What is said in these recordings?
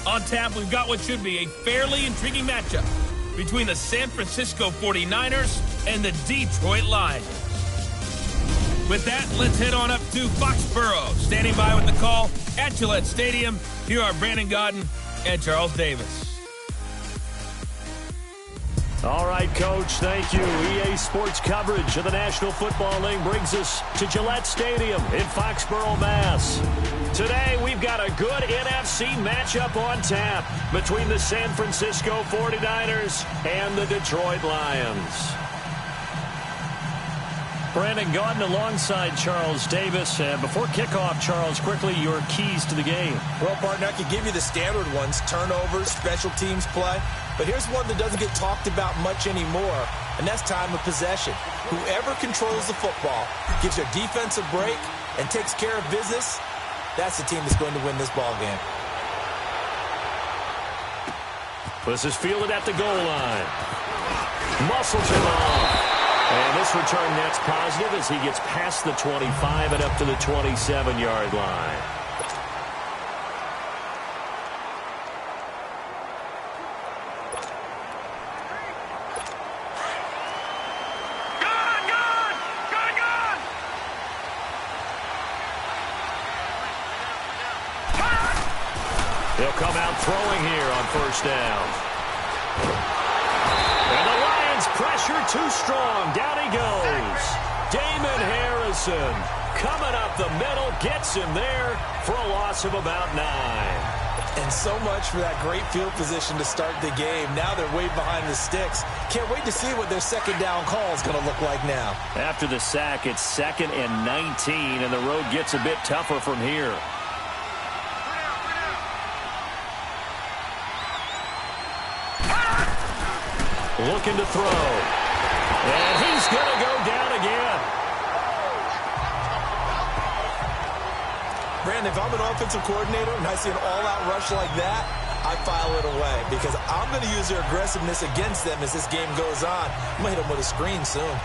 On tap, we've got what should be a fairly intriguing matchup between the San Francisco 49ers and the Detroit Lions. With that, let's head on up to Foxborough. Standing by with the call at Gillette Stadium, here are Brandon Gaudin and Charles Davis. All right, Coach, thank you. EA Sports coverage of the National Football League brings us to Gillette Stadium in Foxborough, Mass. Today, we've got a good NFC matchup on tap between the San Francisco 49ers and the Detroit Lions. Brandon Gaudin alongside Charles Davis. Before kickoff, Charles, quickly your keys to the game. Well, partner, I could give you the standard ones, turnovers, special teams play. But here's one that doesn't get talked about much anymore, and that's time of possession. Whoever controls the football, gives their defense a break, and takes care of business, that's the team that's going to win this ball game. This is fielded at the goal line. Muscles him off. And this return net's positive as he gets past the 25 and up to the 27-yard line. They'll come out throwing here on first down. And the Lions pressure too strong. Down he goes. Damon Harrison coming up the middle, gets him there for a loss of about 9. And so much for that great field position to start the game. Now they're way behind the sticks. Can't wait to see what their second down call is going to look like now. After the sack, it's 2nd and 19, and the road gets a bit tougher from here. Looking to throw. And he's going to go down again. Brandon, if I'm an offensive coordinator and I see an all-out rush like that, I file it away because I'm going to use their aggressiveness against them as this game goes on. I'm going to hit them with a screen soon.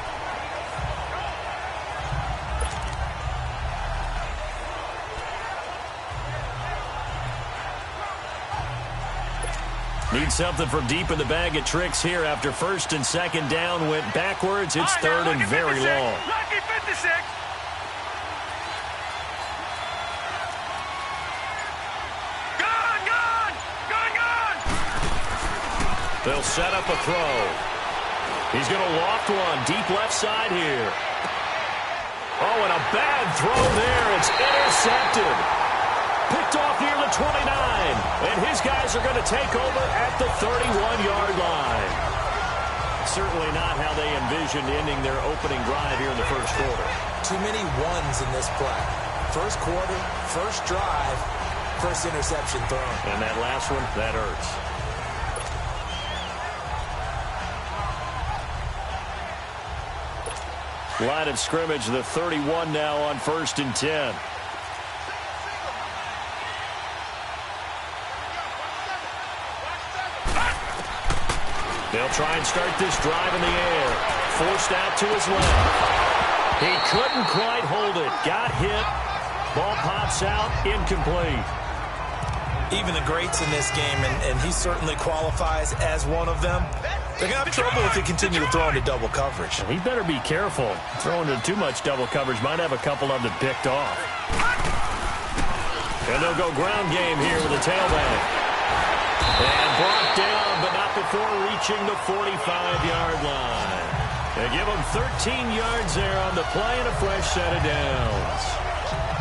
Need something from deep in the bag of tricks here after first and second down went backwards. It's third and very long. Lucky 56. Gone. They'll set up a throw. He's going to loft one deep left side here. Oh, and a bad throw there. It's intercepted. Picked off near the 29, and his guys are going to take over at the 31-yard line. Certainly not how they envisioned ending their opening drive here in the first quarter. Too many ones in this play. First quarter, first drive, first interception thrown. And that last one, that hurts. Line of scrimmage, the 31 now on 1st and 10. They'll try and start this drive in the air. Forced out to his left. He couldn't quite hold it. Got hit. Ball pops out. Incomplete. Even the greats in this game, and he certainly qualifies as one of them, they're going to have trouble if they continue to throw into double coverage. He better be careful. Throwing into too much double coverage might have a couple of them picked off. And they'll go ground game here with the tailback. And brought down, but not before reaching the 45-yard line. They give him 13 yards there on the play and a fresh set of downs.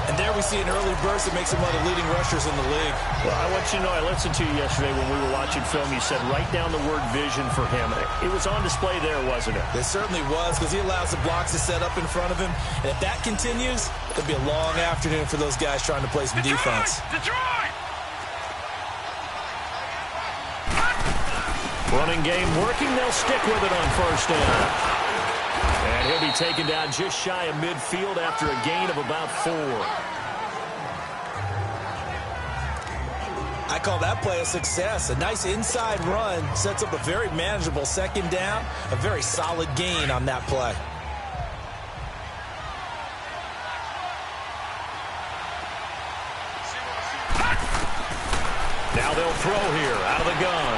And there we see an early burst that makes him one of the leading rushers in the league. Well, I want you to know, I listened to you yesterday when we were watching film. You said write down the word vision for him. It was on display there, wasn't it? It certainly was, because he allows the blocks to set up in front of him. And if that continues, it'll be a long afternoon for those guys trying to play some defense. Detroit! Running game working. They'll stick with it on first down. And he'll be taken down just shy of midfield after a gain of about 4. I call that play a success. A nice inside run sets up a very manageable second down. A very solid gain on that play. Now they'll throw here out of the gun.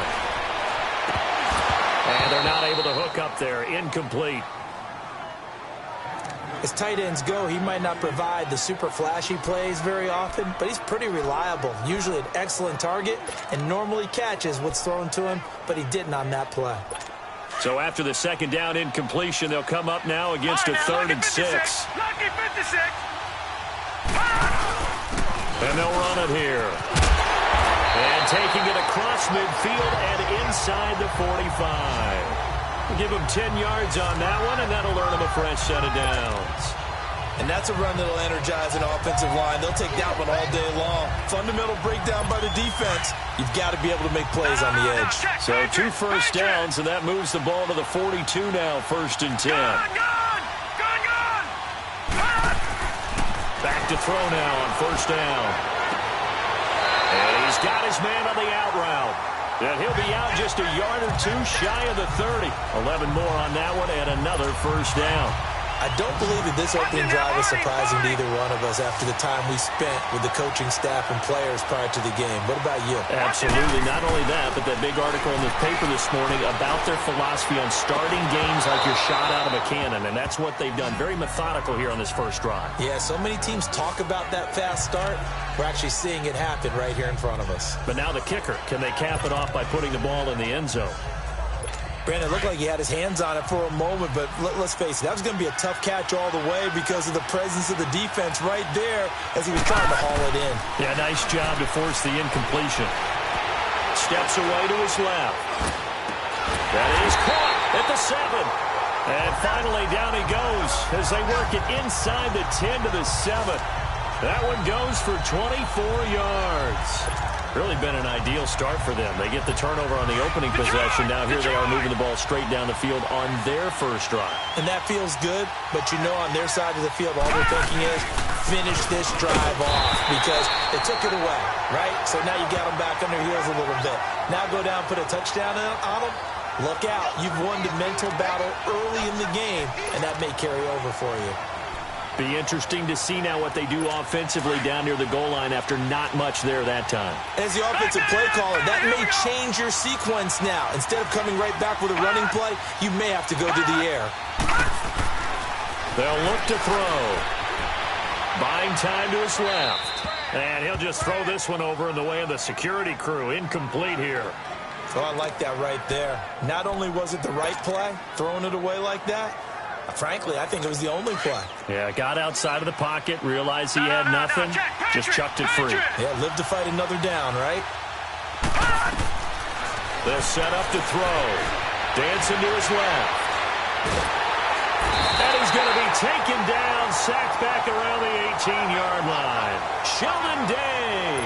And they're not able to hook up there. Incomplete. As tight ends go, he might not provide the super flashy plays very often, but he's pretty reliable. Usually an excellent target and normally catches what's thrown to him, but he didn't on that play. So after the second down incompletion, they'll come up now against a 3rd and 6. Lucky 56. And they'll run it here. And taking it across midfield and inside the 45. We'll give them 10 yards on that one, and that'll earn them a fresh set of downs. And that's a run that'll energize an offensive line. They'll take that one all day long. Fundamental breakdown by the defense. You've got to be able to make plays on the edge. So 2 first downs, and that moves the ball to the 42 now, 1st and 10. Gone! Back to throw now on 1st down. And he's got his man on the out route. And he'll be out just a yard or 2 shy of the 30. 11 more on that one and another 1st down. I don't believe that this opening drive is surprising to either one of us after the time we spent with the coaching staff and players prior to the game. What about you? Absolutely. Not only that, but that big article in the paper this morning about their philosophy on starting games like you're shot out of a cannon, and that's what they've done. Very methodical here on this first drive. Yeah, so many teams talk about that fast start. We're actually seeing it happen right here in front of us. But now the kicker. Can they cap it off by putting the ball in the end zone? Brandon, it looked like he had his hands on it for a moment, but let's face it, that was going to be a tough catch all the way because of the presence of the defense right there as he was trying to haul it in. Yeah, nice job to force the incompletion. Steps away to his left. That is caught at the 7. And finally down he goes as they work it inside the 10 to the 7. That one goes for 24 yards. Really been an ideal start for them. They get the turnover on the opening possession. Now here they are moving the ball straight down the field on their first drive. And that feels good, but you know on their side of the field all they're thinking is finish this drive off because they took it away, right? So now you got them back on their heels a little bit. Now go down, put a touchdown on them. Look out. You've won the mental battle early in the game, and that may carry over for you. Be interesting to see now what they do offensively down near the goal line after not much there that time. As the offensive play caller, that may change your sequence now. Instead of coming right back with a running play, you may have to go to the air. They'll look to throw. Buying time to his left. And he'll just throw this one over in the way of the security crew. Incomplete here. Oh, I like that right there. Not only was it the right play, throwing it away like that, frankly, I think it was the only play. Yeah, got outside of the pocket, realized he had nothing, just chucked it free. Yeah, live to fight another down, right? They'll set up to throw. Dancing to his left. And he's going to be taken down, sacked back around the 18-yard line. Sheldon Day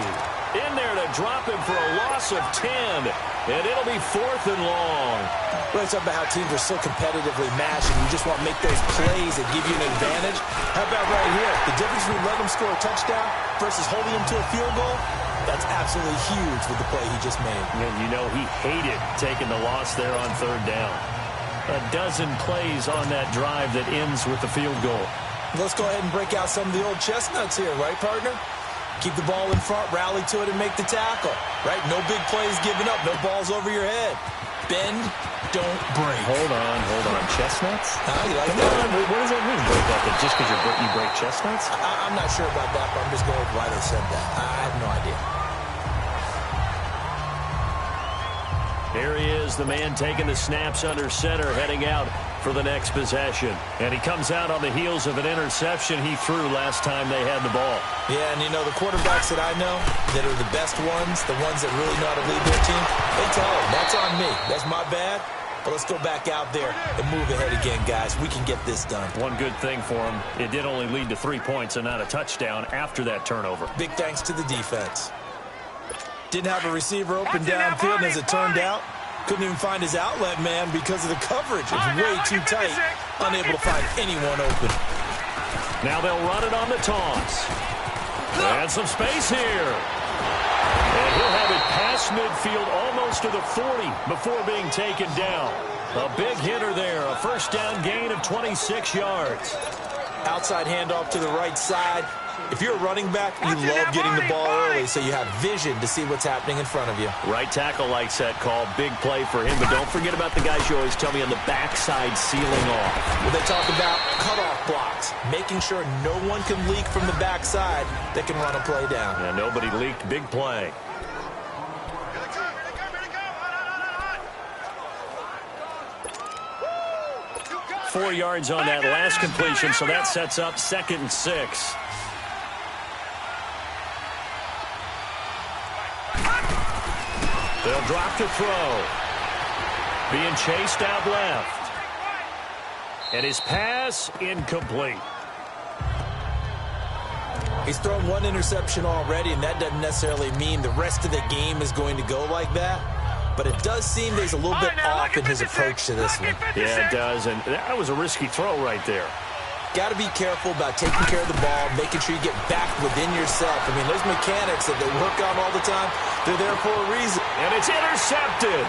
in there to drop him for a loss of 10. And it'll be 4th and long. Well, it's about how teams are so competitively matched, and you just want to make those plays that give you an advantage. How about right here? The difference between letting them score a touchdown versus holding them to a field goal, that's absolutely huge with the play he just made. And you know he hated taking the loss there on 3rd down. A dozen plays on that drive that ends with the field goal. Let's go ahead and break out some of the old chestnuts here, right, partner? Keep the ball in front, rally to it, and make the tackle, right? No big plays given up, no balls over your head. Bend, don't break. Hold on. Chestnuts? You like Come that? on, what does that mean, break up? Just because you break chestnuts? I'm not sure about that, but I'm just going with why they said that. I have no idea. Here he is, the man taking the snaps under center, heading out for the next possession. And he comes out on the heels of an interception he threw last time they had the ball. Yeah, and you know, the quarterbacks that I know that are the best ones, the ones that really know how to lead their team, they tell them, that's on me. That's my bad. But let's go back out there and move ahead again, guys. We can get this done. One good thing for him, it did only lead to 3 points and not a touchdown after that turnover. Big thanks to the defense. Didn't have a receiver open downfield, and as it turned out, couldn't even find his outlet man because of the coverage. It's way too tight, unable to find anyone open. Now they'll run it on the toss. And some space here. And he'll have it past midfield almost to the 40 before being taken down. A big hitter there, a first down gain of 26 yards. Outside handoff to the right side. If you're a running back, you love getting the ball early so you have vision to see what's happening in front of you. Right tackle likes that call. Big play for him, but don't forget about the guys you always tell me on the backside sealing off. Well, they talk about cutoff blocks, making sure no one can leak from the backside that can run a play down. Yeah, nobody leaked. Big play. – 4 yards on that last completion, so that sets up 2nd and 6. They'll drop to throw. Being chased out left. And his pass incomplete. He's thrown 1 interception already, and that doesn't necessarily mean the rest of the game is going to go like that. But it does seem that he's a little bit off in his approach to this one. Yeah, it does, and that was a risky throw right there. Got to be careful about taking care of the ball, making sure you get back within yourself. I mean, those mechanics that they work on all the time, they're there for a reason. And it's intercepted.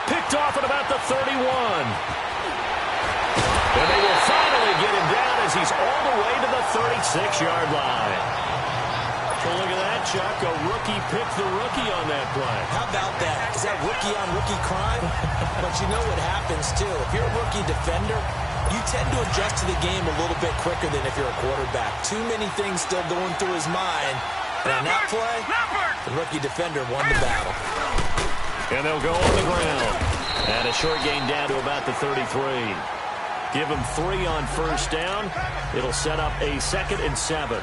Picked off at about the 31. And they will finally get him down as he's all the way to the 36-yard line. So look at that, Chuck. A rookie picked the rookie on that play. How about that? Is that rookie-on-rookie crime? But you know what happens, too. If you're a rookie defender, you tend to adjust to the game a little bit quicker than if you're a quarterback. Too many things still going through his mind. And on that play, the rookie defender won the battle. And they'll go on the ground. And a short gain down to about the 33. Give him 3 on first down. It'll set up a 2nd and 7.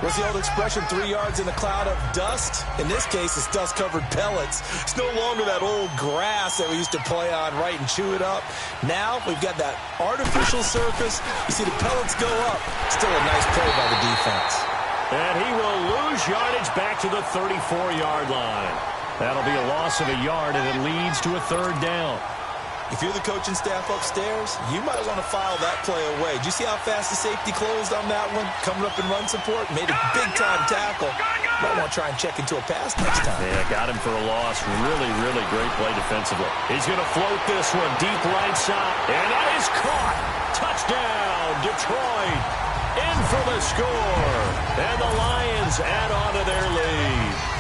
What's the old expression, 3 yards in a cloud of dust? In this case, it's dust-covered pellets. It's no longer that old grass that we used to play on, right, and chew it up. Now we've got that artificial surface. You see the pellets go up. Still a nice play by the defense. And he will lose yardage back to the 34-yard line. That'll be a loss of a yard, and it leads to a 3rd down. If you're the coaching staff upstairs, you might want to file that play away. Did you see how fast the safety closed on that one? Coming up in run support, made a big-time tackle. Might want to try and check into a pass next time. Yeah, got him for a loss. Really, really great play defensively. He's going to float this one deep right side. And that is caught. Touchdown, Detroit. In for the score. And the Lions add on to their lead.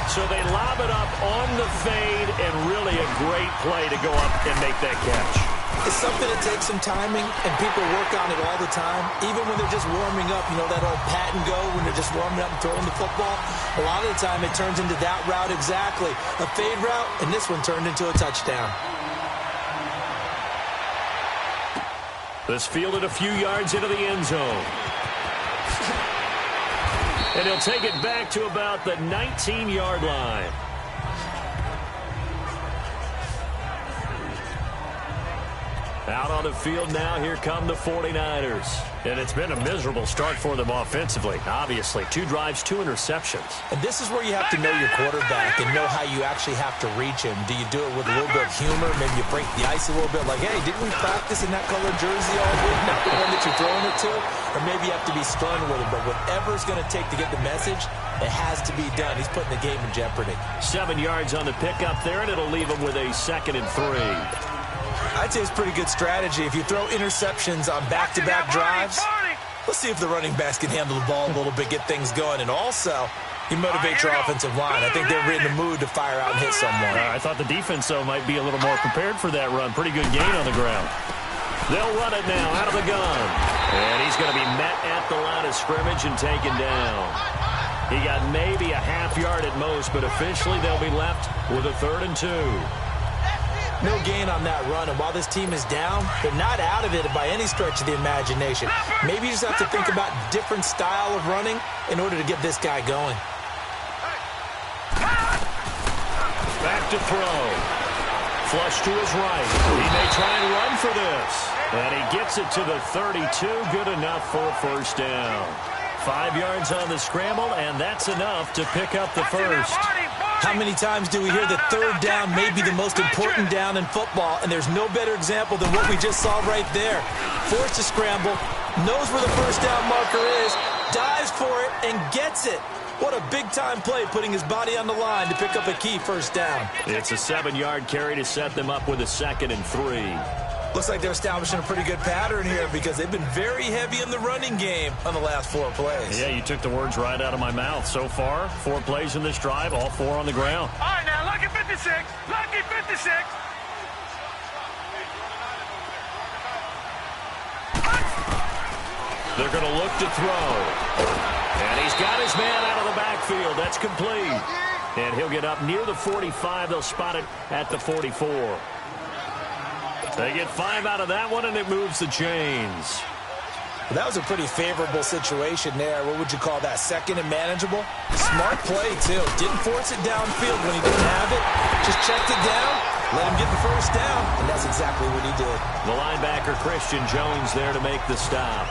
So they lob it up on the fade, and really a great play to go up and make that catch. It's something that takes some timing, and people work on it all the time. Even when they're just warming up, you know, that old pat and go when they're just warming up and throwing the football. A lot of the time it turns into that route exactly. A fade route, and this one turned into a touchdown. This fielded a few yards into the end zone. And he'll take it back to about the 19-yard line. Out on the field now, here come the 49ers. And it's been a miserable start for them offensively, obviously. 2 drives, 2 interceptions. And this is where you have to know your quarterback and know how you actually have to reach him. Do you do it with a little bit of humor? Maybe you break the ice a little bit like, hey, didn't we practice in that color jersey all week? Not the one that you're throwing it to? Or maybe you have to be stern with it. But whatever it's going to take to get the message, it has to be done. He's putting the game in jeopardy. 7 yards on the pickup there, and it'll leave him with a 2nd and 3. I'd say it's pretty good strategy. If you throw interceptions on back-to-back drives, let's see if the running backs can handle the ball a little bit, get things going. And also, you motivate your offensive line. I think they're in the mood to fire out and hit someone. I thought the defense, though, might be a little more prepared for that run. Pretty good gain on the ground. They'll run it now out of the gun. And he's going to be met at the line of scrimmage and taken down. He got maybe a half yard at most, but officially they'll be left with a 3rd and 2. No gain on that run, and while this team is down, they're not out of it by any stretch of the imagination. Maybe you just have to think about different style of running in order to get this guy going. Back to throw. Flush to his right. He may try and run for this. And he gets it to the 32. Good enough for a 1st down. 5 yards on the scramble, and that's enough to pick up the 1st. How many times do we hear that 3rd down may be the most important down in football, and there's no better example than what we just saw right there. Forced to scramble, knows where the 1st down marker is, dives for it, and gets it. What a big-time play, putting his body on the line to pick up a key 1st down. It's a 7-yard carry to set them up with a 2nd and 3. Looks like they're establishing a pretty good pattern here because they've been very heavy in the running game on the last 4 plays. Yeah, you took the words right out of my mouth. So far, 4 plays in this drive, all 4 on the ground. All right, now, lucky 56. Lucky 56. They're going to look to throw. And he's got his man out of the backfield. That's complete. And he'll get up near the 45. They'll spot it at the 44. They get 5 out of that one, and it moves the chains. That was a pretty favorable situation there. What would you call that? Second and manageable? Smart play, too. Didn't force it downfield when he didn't have it. Just checked it down, let him get the first down, and that's exactly what he did. The linebacker, Christian Jones, there to make the stop.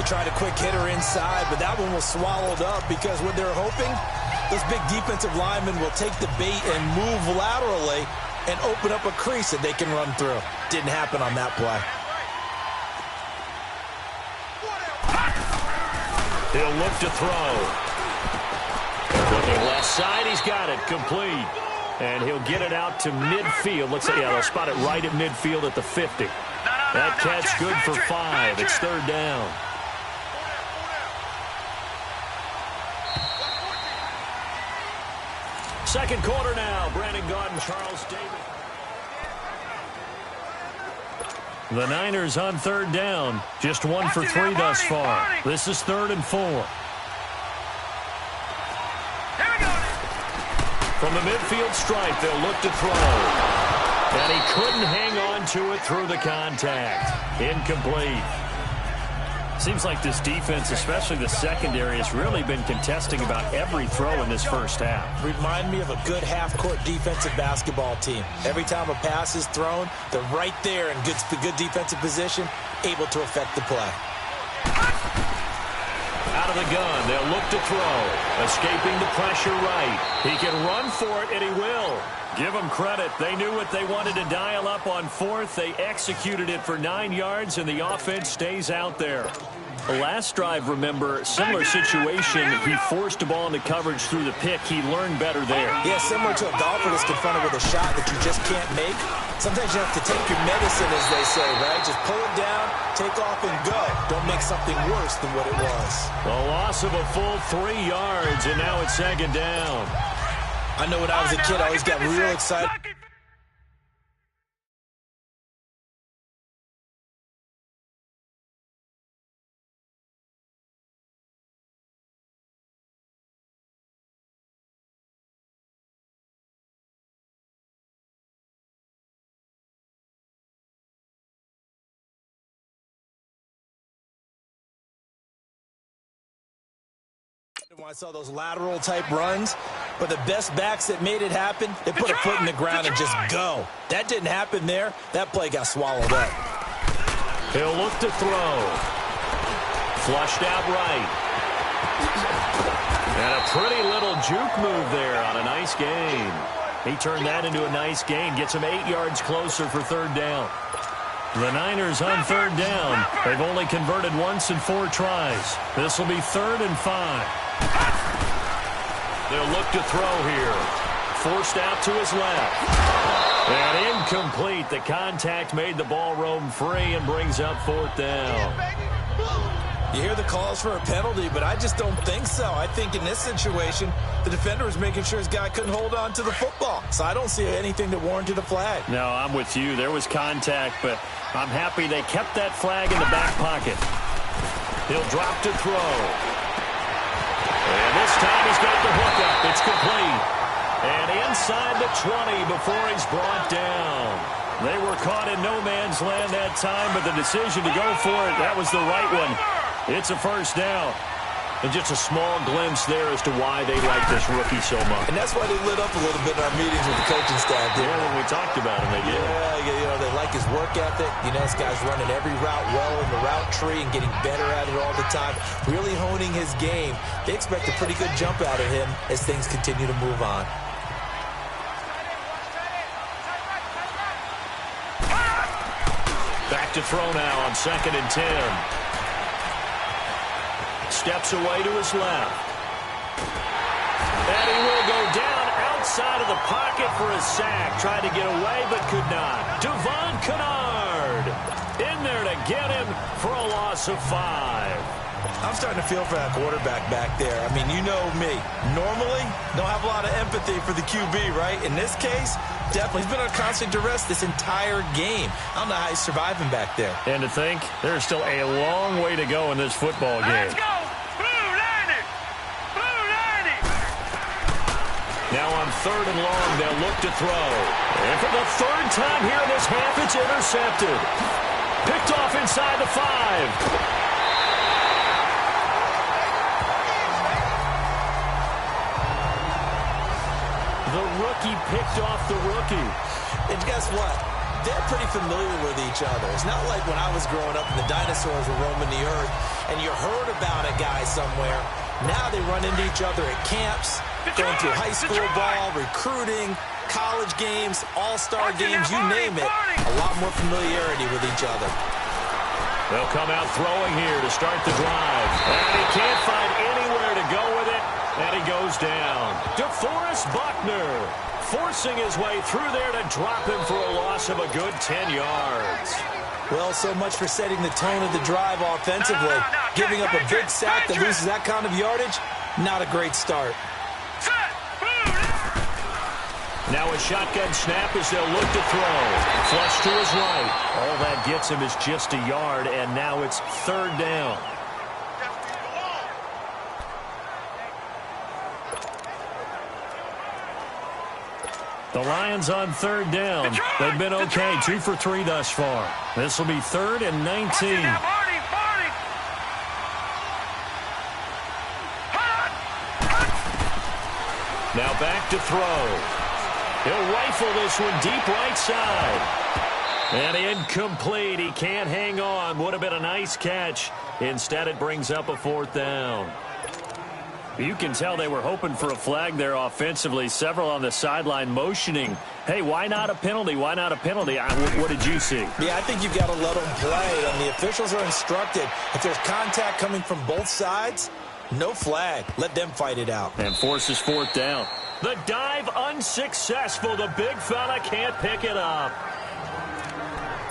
They tried a quick hitter inside, but that one was swallowed up because what they're hoping, those big defensive linemen will take the bait and move laterally and open up a crease that they can run through. Didn't happen on that play. He'll look to throw. Looking left side, he's got it, complete. And he'll get it out to midfield. Looks like, yeah, they'll spot it right at midfield at the 50. That catch good for 5. It's 3rd down. Second quarter now. Brandon Gaudin, Charles Davis. The Niners on 3rd down. Just 1 for 3 thus far. This is 3rd and 4. From the midfield stripe, they'll look to throw. And he couldn't hang on to it through the contact. Incomplete. Seems like this defense, especially the secondary, has really been contesting about every throw in this first half. Remind me of a good half-court defensive basketball team. Every time a pass is thrown, they're right there in good defensive position, able to affect the play. Out of the gun, they'll look to throw. Escaping the pressure right. He can run for it, and he will. Give them credit. They knew what they wanted to dial up on 4th. They executed it for 9 yards, and the offense stays out there. The last drive, remember, similar situation. He forced the ball into coverage through the pick. He learned better there. Yeah, similar to a golfer that's confronted with a shot that you just can't make. Sometimes you have to take your medicine, as they say, right? Just pull it down, take off, and go. Don't make something worse than what it was. A loss of a full 3 yards, and now it's 2nd down. I know when I was a kid, I always got real excited. When I saw those lateral type runs, but the best backs that made it happen, they put a foot in the ground and just go. That didn't happen there. That play got swallowed up. He'll look to throw. Flushed out right. And a pretty little juke move there on a nice gain. He turned that into a nice gain. Gets him 8 yards closer for 3rd down. The Niners on 3rd down. They've only converted once in 4 tries. This will be 3rd and 5. They'll look to throw here. Forced out to his left. And incomplete. The contact made the ball roam free and brings up 4th down. You hear the calls for a penalty, but I just don't think so. I think in this situation, the defender was making sure his guy couldn't hold on to the football. So I don't see anything that warranted a flag. No, I'm with you. There was contact, but I'm happy they kept that flag in the back pocket. He'll drop to throw. And this time he's got the hook up. It's complete. And inside the 20 before he's brought down. They were caught in no man's land that time, but the decision to go for it, that was the right one. It's a 1st down. And just a small glimpse there as to why they like this rookie so much. And that's why they lit up a little bit in our meetings with the coaching staff. Yeah, when we talked about him, they did. Yeah, they like his work ethic. You know, this guy's running every route well in the route tree and getting better at it all the time. Really honing his game. They expect a pretty good jump out of him as things continue to move on. Back to throw now on 2nd and 10. Steps away to his left. And he will go down outside of the pocket for a the sack. Tried to get away, but could not. Devon Kennard in there to get him for a loss of 5. I'm starting to feel for that quarterback back there. I mean, you know me. Normally, don't have a lot of empathy for the QB, right? In this case, definitely. He's been on constant duress this entire game. I don't know how he's surviving back there. And to think, there's still a long way to go in this football game. Let's go! Blue 90! Blue 90! Now on 3rd and long, they'll look to throw. And for the 3rd time here in this half, it's intercepted. Picked off inside the 5. The rookie picked off the rookie. And guess what? They're pretty familiar with each other. It's not like when I was growing up and the dinosaurs were roaming the earth and you heard about a guy somewhere. Now they run into each other at camps, going through high school ball, recruiting, college games, all-star games, you name it. A lot more familiarity with each other. They'll come out throwing here to start the drive. And he can't find anywhere to go with it. And he goes down. DeForest Buckner forcing his way through there to drop him for a loss of a good 10 yards. Well, so much for setting the tone of the drive offensively. Giving up a big sack that loses that kind of yardage, not a great start. Now a shotgun snap as they'll look to throw. Flush to his right. All that gets him is just a yard, and now it's 3rd down. The Lions on 3rd down. They've been okay, 2 for 3 thus far. This will be 3rd and 19. Now back to throw. He'll rifle this one deep right side. And incomplete. He can't hang on. Would have been a nice catch. Instead, it brings up a 4th down. You can tell they were hoping for a flag there offensively. Several on the sideline motioning. Hey, why not a penalty? Why not a penalty? What did you see? Yeah, I think you've got to let them play. And the officials are instructed, if there's contact coming from both sides, no flag. Let them fight it out. And forces 4th down. The dive unsuccessful. The big fella can't pick it up.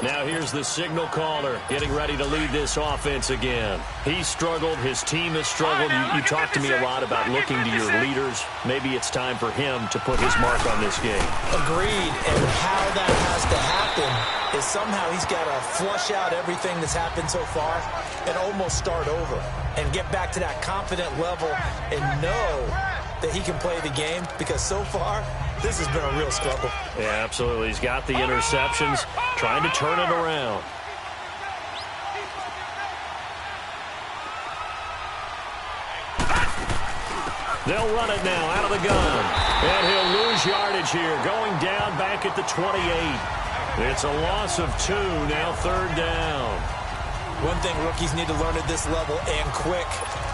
Now here's the signal caller getting ready to lead this offense again. He struggled. His team has struggled. You talk to me a lot about looking to your leaders. Maybe it's time for him to put his mark on this game. Agreed. And how that has to happen is somehow he's got to flush out everything that's happened so far and almost start over and get back to that confident level and know that he can play the game, because so far this has been a real struggle. Yeah, absolutely. He's got the interceptions, trying to turn it around. They'll run it now out of the gun. And he'll lose yardage here, going down back at the 28. It's a loss of 2, now 3rd down. One thing rookies need to learn at this level, and quick,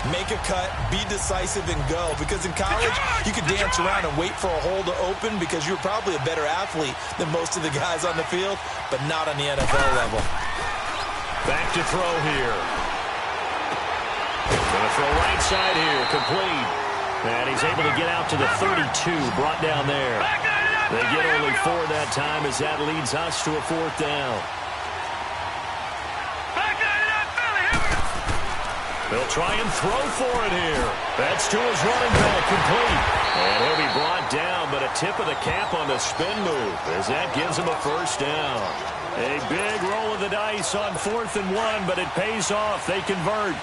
make a cut, be decisive, and go. Because in college, you could dance around and wait for a hole to open because you're probably a better athlete than most of the guys on the field, but not on the NFL level. Back to throw here. Going to throw right side here, complete. And he's able to get out to the 32, brought down there. They get only 4 that time as that leads us to a 4th down. They'll try and throw for it here. That's to his running back, complete. And he'll be brought down, but a tip of the cap on the spin move as that gives him a 1st down. A big roll of the dice on 4th and 1, but it pays off. They convert.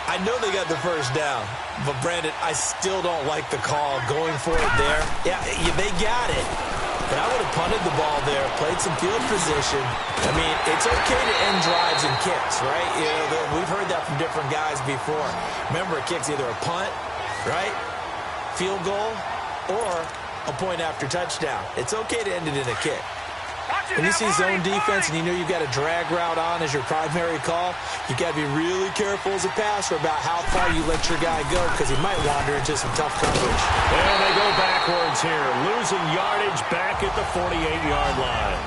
I know they got the 1st down, but Brandon, I still don't like the call going for it there. Yeah, they got it. But I would have punted the ball there, played some field position. I mean, it's okay to end drives and kicks, right? You know, we've heard that from different guys before. Remember, a kick's either a punt, right, field goal, or a point after touchdown. It's okay to end it in a kick. When you see zone defense and you know you've got a drag route on as your primary call, you got to be really careful as a passer about how far you let your guy go, because he might wander into some tough coverage. And they go backwards here, losing yardage back at the 48-yard line.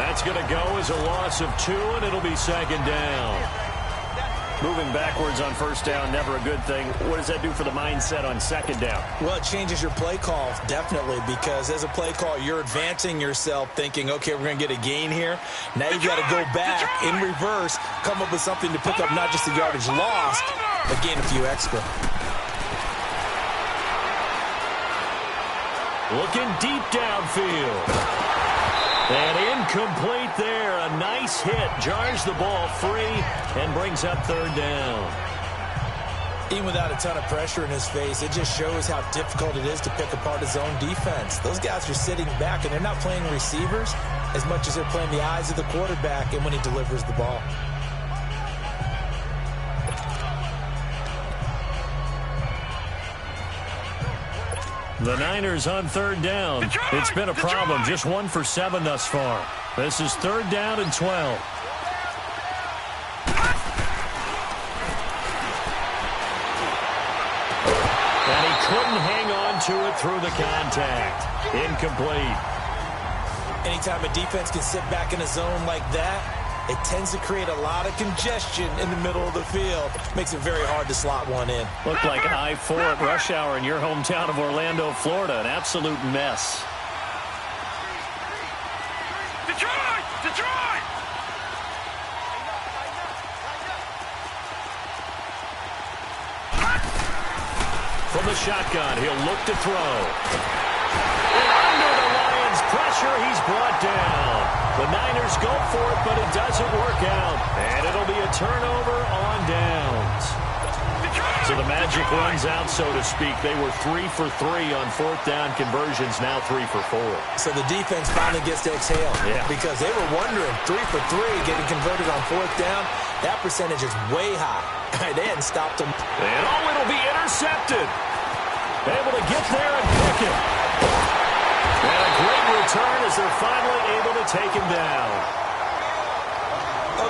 That's going to go as a loss of 2, and it'll be 2nd down. Moving backwards on first down, never a good thing. What does that do for the mindset on second down? Well, it changes your play call, definitely, because as a play call, you're advancing yourself thinking, okay, we're going to get a gain here. Now you've got to go back in reverse, come up with something to pick up not just the yardage lost, but gain a few extra. Looking deep downfield. And incomplete there. A nice hit. Jars the ball free and brings up third down. Even without a ton of pressure in his face, it just shows how difficult it is to pick apart his own defense. Those guys are sitting back, and they're not playing receivers as much as they're playing the eyes of the quarterback and when he delivers the ball. The Niners on third down. It's been a problem. Just 1 for 7 thus far. This is third down and 12. And he couldn't hang on to it through the contact. Incomplete. Anytime a defense can sit back in a zone like that, it tends to create a lot of congestion in the middle of the field. Makes it very hard to slot one in. Looked like I-4 at rush hour in your hometown of Orlando, Florida. An absolute mess. Detroit! Detroit! From the shotgun, he'll look to throw. And under the Lions' pressure, he's brought down. The Niners go for it, but it doesn't work out. And it'll be a turnover on downs. So the magic runs out, so to speak. They were 3 for 3 on fourth down conversions, now 3 for 4. So the defense finally gets to exhale. Yeah. Because they were wondering, 3 for 3 getting converted on fourth down. That percentage is way high. They hadn't stopped them. And it'll be intercepted. Able to get there and pick it. And a great return as they're finally able to take him down.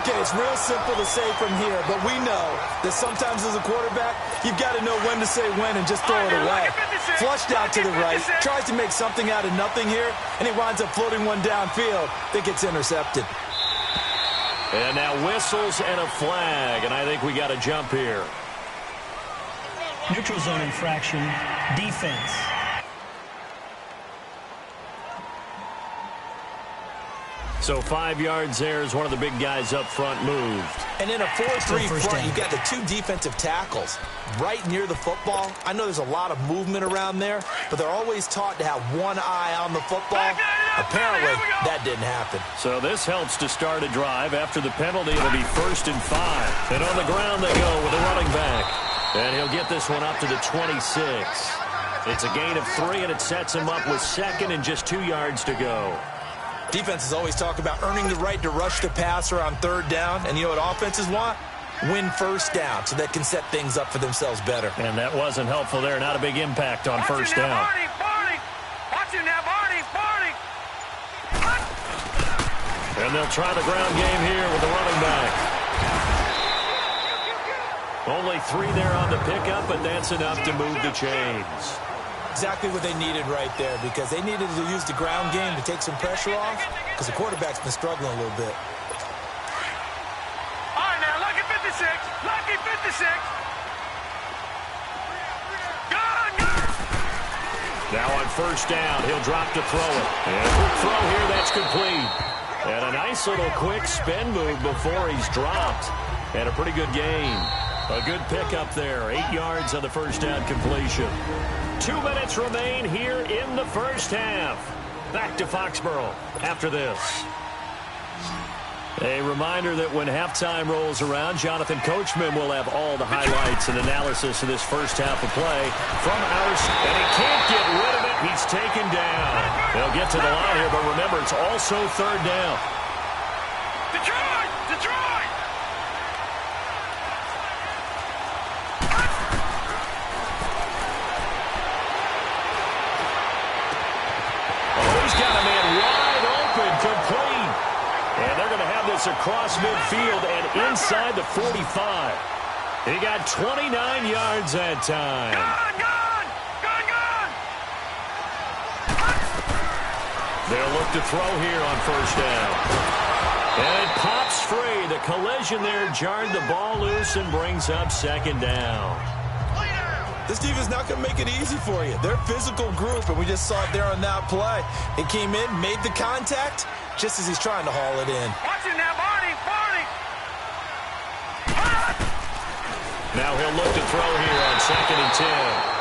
Okay, it's real simple to say from here, but we know that sometimes as a quarterback, you've got to know when to say when and just throw it away. Flushed out to the right, tries to make something out of nothing here, and he winds up floating one downfield that gets intercepted. And now whistles and a flag, and I think we got a jump here. Neutral zone infraction, defense. So 5 yards there as one of the big guys up front moved. And in a 4-3 front, down. you've got the 2 defensive tackles right near the football. I know there's a lot of movement around there, but they're always taught to have one eye on the football. Apparently, that didn't happen. So this helps to start a drive. After the penalty, it'll be 1st and 5. And on the ground they go with the running back. And he'll get this one up to the 26. It's a gain of 3, and it sets him up with 2nd and just 2 yards to go. Defenses always talk about earning the right to rush the passer on third down. And you know what offenses want? Win first down so they can set things up for themselves better. And that wasn't helpful there. Not a big impact on first down. Watch him now, Barney. And they'll try the ground game here with the running back. Only 3 there on the pickup, but that's enough to move the chains. Exactly what they needed right there, because they needed to use the ground game to take some pressure off, because the quarterback's been struggling a little bit. All right, now, lucky 56. Lucky 56. Now on first down, he'll drop to throw it. And a quick throw here, that's complete. And a nice little quick spin move before he's dropped. And a pretty good gain. A good pickup there. 8 yards on the first down completion. 2 minutes remain here in the first half. Back to Foxborough after this. A reminder that when halftime rolls around, Jonathan Coachman will have all the highlights and analysis of this first half of play from ours. And he can't get rid of it. He's taken down. They'll get to the line here, but remember, it's also third down. Detroit! Detroit! Oh, he's got a man wide open, complete. And they're going to have this across midfield and inside the 45. He got 29 yards that time. Gone! They'll look to throw here on first down. And it pops free. The collision there jarred the ball loose and brings up second down. This defense is not going to make it easy for you. They're a physical group, and we just saw it there on that play. It came in, made the contact, just as he's trying to haul it in. Watch it now, Barney. Now he'll look to throw here on 2nd and 10.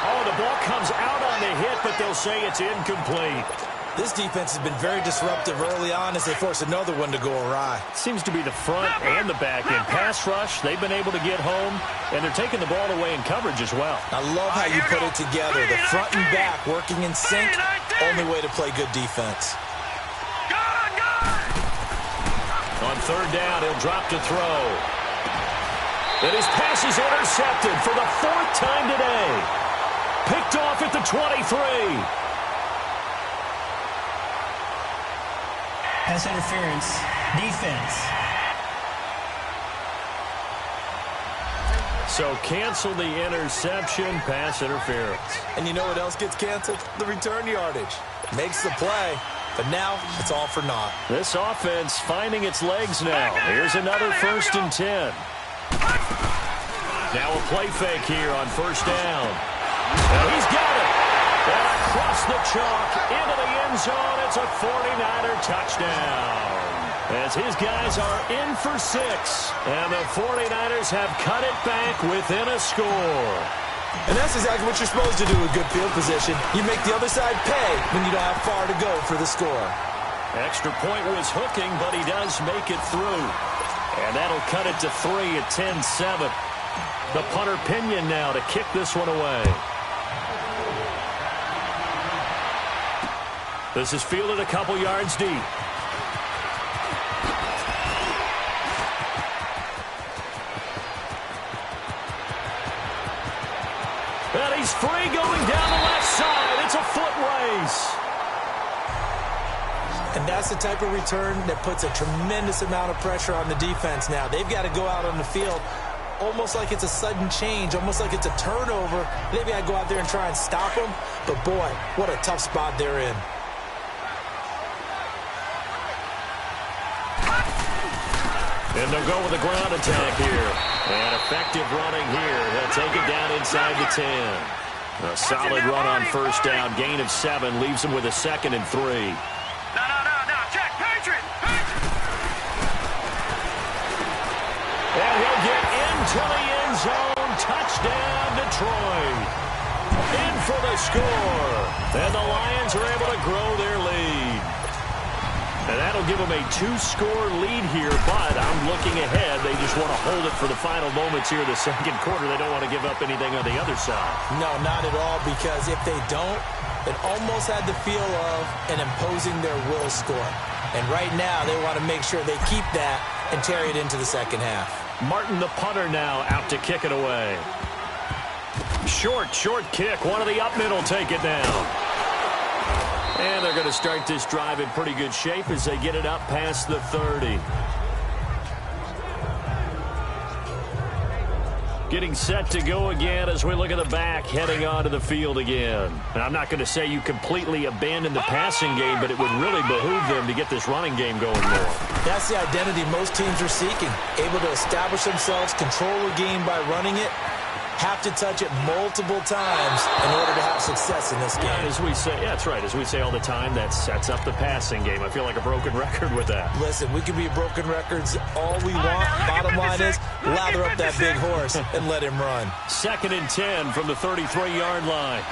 Oh, the ball comes out on the hit, but they'll say it's incomplete. This defense has been very disruptive early on as they force another one to go awry. Seems to be the front and the back end. Pass rush, they've been able to get home, and they're taking the ball away in coverage as well. I love how you put it together. The front and back working in sync, only way to play good defense. On 3rd down, he'll drop to throw. And his pass is intercepted for the 4th time today. Picked off at the 23. Pass interference, defense. So cancel the interception, pass interference. And you know what else gets canceled? The return yardage. Makes the play, but now it's all for naught. This offense finding its legs now. Here's another 1st and 10. Now a play fake here on 1st down. And he's got it. And across the chalk into the end zone. It's a 49er touchdown. As his guys are in for 6. And the 49ers have cut it back within a score. And that's exactly what you're supposed to do with good field position. You make the other side pay when you don't have far to go for the score. Extra point was hooking, but he does make it through. And that'll cut it to 3 at 10-7. The punter Pinion now to kick this one away. This is fielded a couple yards deep. And he's free going down the left side. It's a foot race. And that's the type of return that puts a tremendous amount of pressure on the defense now. They've got to go out on the field almost like it's a sudden change, almost like it's a turnover. They've got to go out there and try and stop them. But, boy, what a tough spot they're in. And they'll go with a ground attack here. And effective running here. He'll take it down inside the 10. A solid run on 1st down. Gain of 7 leaves him with a 2nd and 3. No, check, Patriot. And he'll get into the end zone. Touchdown, Detroit. In for the score. And the Lions are able to grow their lead. And that'll give them a 2-score lead here, but I'm looking ahead. They just want to hold it for the final moments here in the 2nd quarter. They don't want to give up anything on the other side. No, not at all, because if they don't, it almost had the feel of an imposing their will score. And right now, they want to make sure they keep that and carry it into the 2nd half. Martin, the punter, now out to kick it away. Short kick. One of the up middle take it down. And they're going to start this drive in pretty good shape as they get it up past the 30. Getting set to go again as we look at the back heading onto the field again. And I'm not going to say you completely abandon the passing game, but it would really behoove them to get this running game going more. That's the identity most teams are seeking. Able to establish themselves, control the game by running it, have to touch it multiple times in order to have success in this game. As we say, yeah, that's right. As we say all the time, that sets up the passing game. I feel like a broken record with that. Listen, we can be broken records all we want. Bottom line is, lather up that big horse and let him run. 2nd and 10 from the 33-yard line.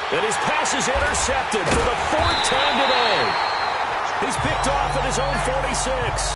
And his pass is intercepted for the 4th time today. He's picked off at his own 46.